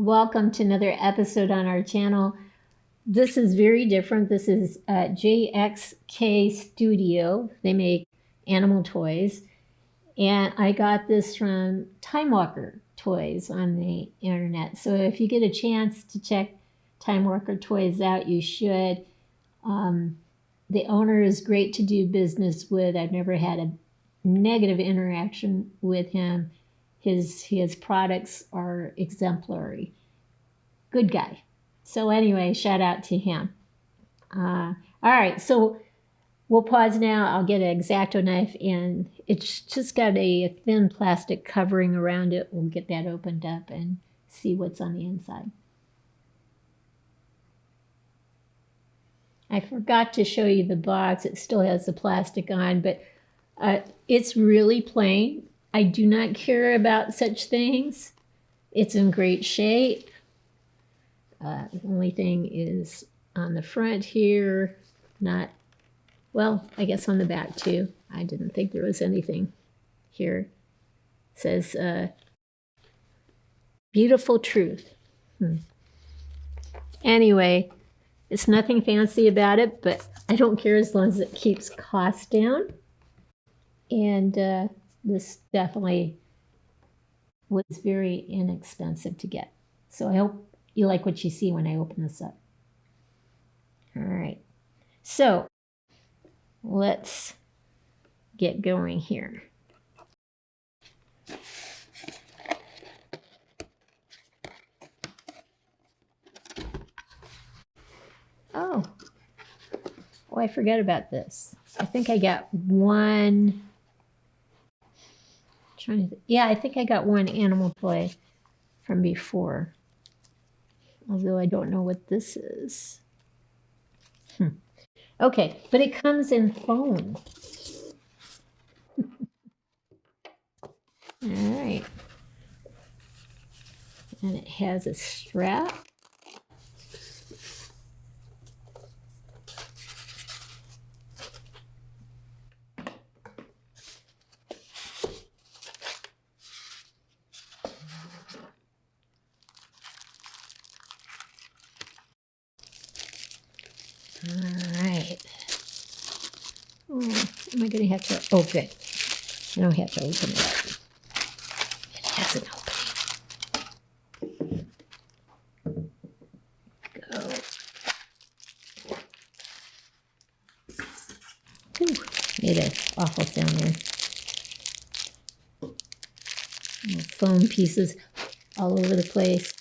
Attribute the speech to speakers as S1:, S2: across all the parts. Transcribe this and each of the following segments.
S1: Welcome to another episode on our channel. This is very different. This is JXK Studio. They make animal toys. And I got this from Time Walker Toys on the internet. So if you get a chance to check Time Walker Toys out, you should. The owner is great to do business with. I've never had a negative interaction with him. His products are exemplary. Good guy. So anyway, shout out to him. All right, so we'll pause now. I'll get an X-Acto knife, and it's just got a thin plastic covering around it. We'll get that opened up and see what's on the inside. I forgot to show you the box. It still has the plastic on, but it's really plain. I do not care about such things. It's in great shape. The only thing is on the front here, not, well, I guess on the back too. I didn't think there was anything here. It says, beautiful truth. Anyway, it's nothing fancy about it, but I don't care as long as it keeps costs down. And this definitely was very inexpensive to get. So I hope you like what you see when I open this up. All right, so let's get going here. Oh, I forgot about this. I think I got one. Yeah, I think I got one animal toy from before. Although I don't know what this is. Okay, but it comes in foam. All right. And it has a strap. All right. Oh, am I going to have to? Oh, good. I don't have to open it up. It has an opening. Go. Ooh, made an awful sound there. Little foam pieces all over the place.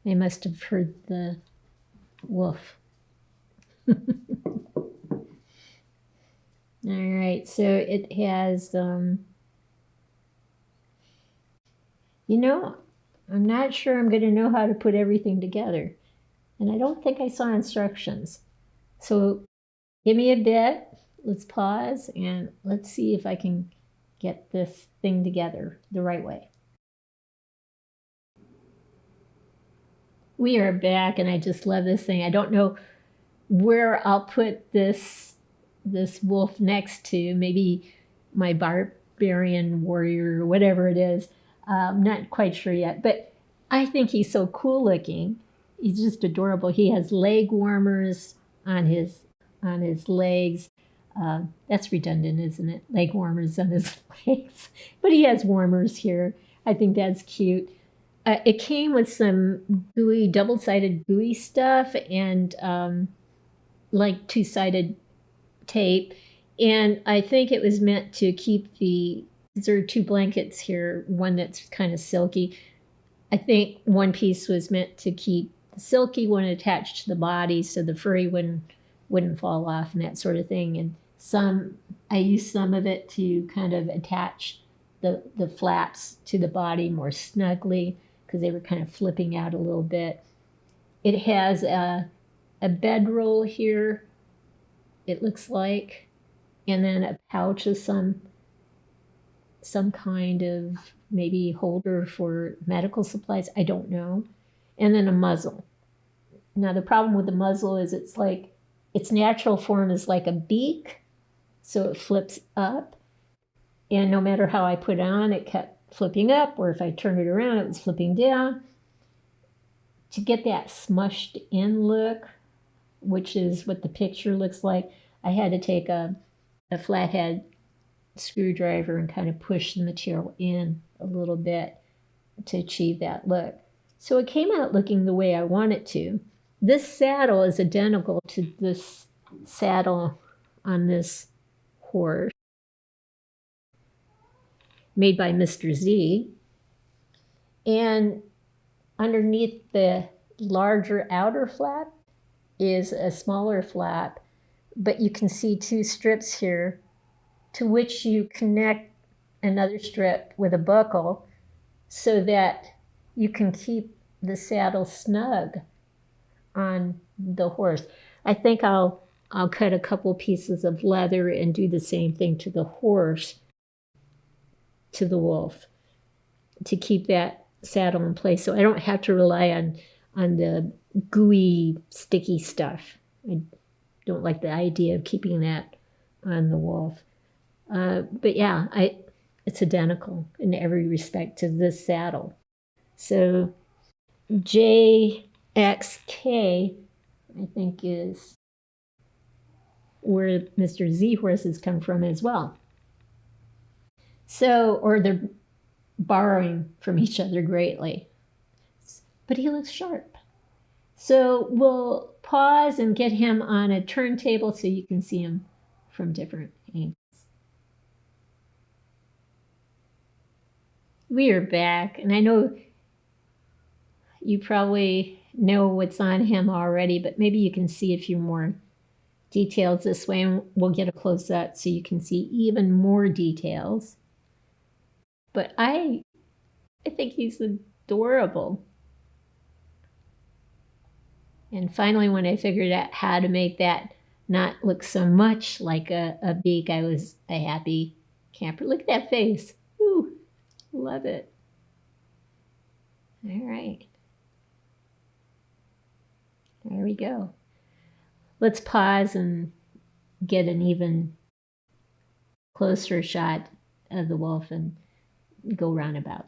S1: They must have heard the wolf. All right, so it has, you know, I'm not sure I'm going to know how to put everything together. And I don't think I saw instructions. So give me a bit. Let's pause and let's see if I can get this thing together the right way. We are back, and I just love this thing. I don't know where I'll put this wolf next to. Maybe my Barbarian warrior or whatever it is. I'm not quite sure yet, but I think he's so cool looking. He's just adorable. He has leg warmers on his legs. That's redundant, isn't it? Leg warmers on his legs. But he has warmers here. I think that's cute. It came with some gooey, double-sided gooey stuff and like two-sided tape. And I think it was meant to keep there are two blankets here, one that's kind of silky. I think one piece was meant to keep the silky one attached to the body so the furry wouldn't fall off and that sort of thing. And I used some of it to kind of attach the flaps to the body more snugly, because they were kind of flipping out a little bit. It has a bedroll here, it looks like, and then a pouch of some kind of maybe holder for medical supplies, I don't know, and then a muzzle. Now the problem with the muzzle is it's like, its natural form is like a beak, so it flips up. And no matter how I put it on, it kept flipping up, or if I turned it around, it was flipping down. To get that smushed in look, which is what the picture looks like, I had to take a flathead screwdriver and kind of push the material in a little bit to achieve that look. So it came out looking the way I want it to. This saddle is identical to this saddle on this horse, made by Mr. Z. And underneath the larger outer flap is a smaller flap, but you can see two strips here to which you connect another strip with a buckle so that you can keep the saddle snug on the horse. I think I'll cut a couple pieces of leather and do the same thing to the horse, to the wolf, to keep that saddle in place so I don't have to rely on the gooey, sticky stuff. I don't like the idea of keeping that on the wolf. But yeah, it's identical in every respect to this saddle. So JXK, I think, is where Mr. Z horses come from as well. So, or they're borrowing from each other greatly. But he looks sharp. So we'll pause and get him on a turntable so you can see him from different angles. We are back, and I know you probably know what's on him already, but maybe you can see a few more details this way, and we'll get a close-up so you can see even more details. But I think he's adorable. And finally, when I figured out how to make that not look so much like a beak, I was a happy camper. Look at that face. Ooh, love it. All right. There we go. Let's pause and get an even closer shot of the wolf and go roundabout.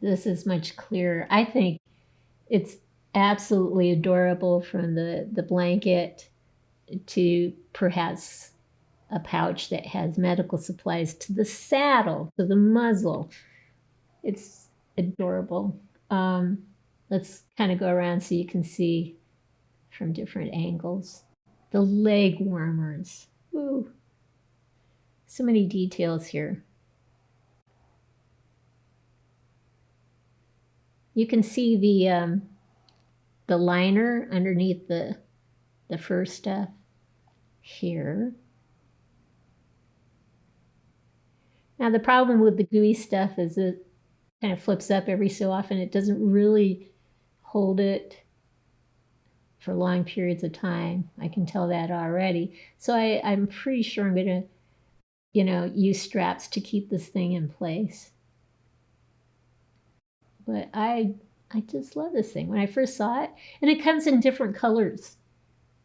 S1: This is much clearer. I think it's absolutely adorable, from the blanket to perhaps a pouch that has medical supplies to the saddle, to the muzzle. It's adorable. Let's kind of go around so you can see from different angles. The leg warmers. Ooh, so many details here. You can see the liner underneath the fur stuff here. Now the problem with the gooey stuff is it kind of flips up every so often. It doesn't really hold it for long periods of time. I can tell that already. So I'm pretty sure I'm going to, use straps to keep this thing in place. But I just love this thing. When I first saw it, and it comes in different colors.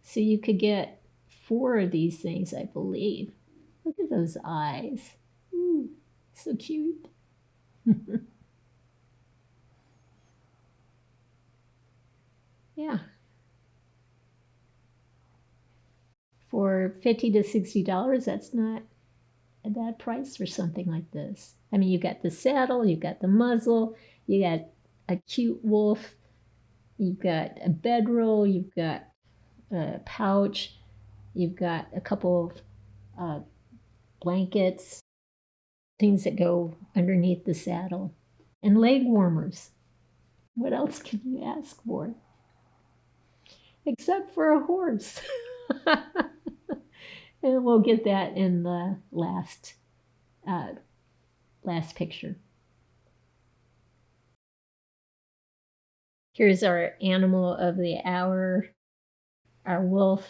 S1: So you could get 4 of these things, I believe. Look at those eyes. Ooh, so cute. Yeah. For $50 to $60, that's not a bad price for something like this. I mean, you got the saddle, you got the muzzle, you got a cute wolf, you've got a bedroll, you've got a pouch, you've got a couple of blankets, things that go underneath the saddle, and leg warmers. What else can you ask for? Except for a horse. And we'll get that in the last picture. Here's our animal of the hour, our wolf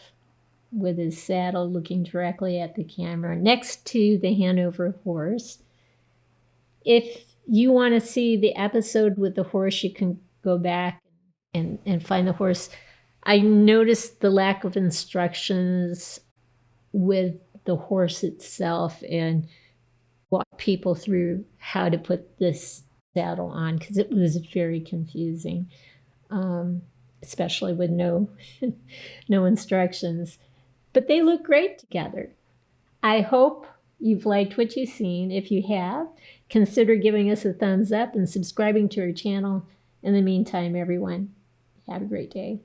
S1: with his saddle looking directly at the camera next to the Hannover horse. If you want to see the episode with the horse, you can go back and find the horse. I noticed the lack of instructions with the horse itself and walk people through how to put this saddle on, because it was very confusing, especially with no no instructions. But they look great together. I hope you've liked what you've seen. If you have, consider giving us a thumbs up and subscribing to our channel. In the meantime, everyone, have a great day.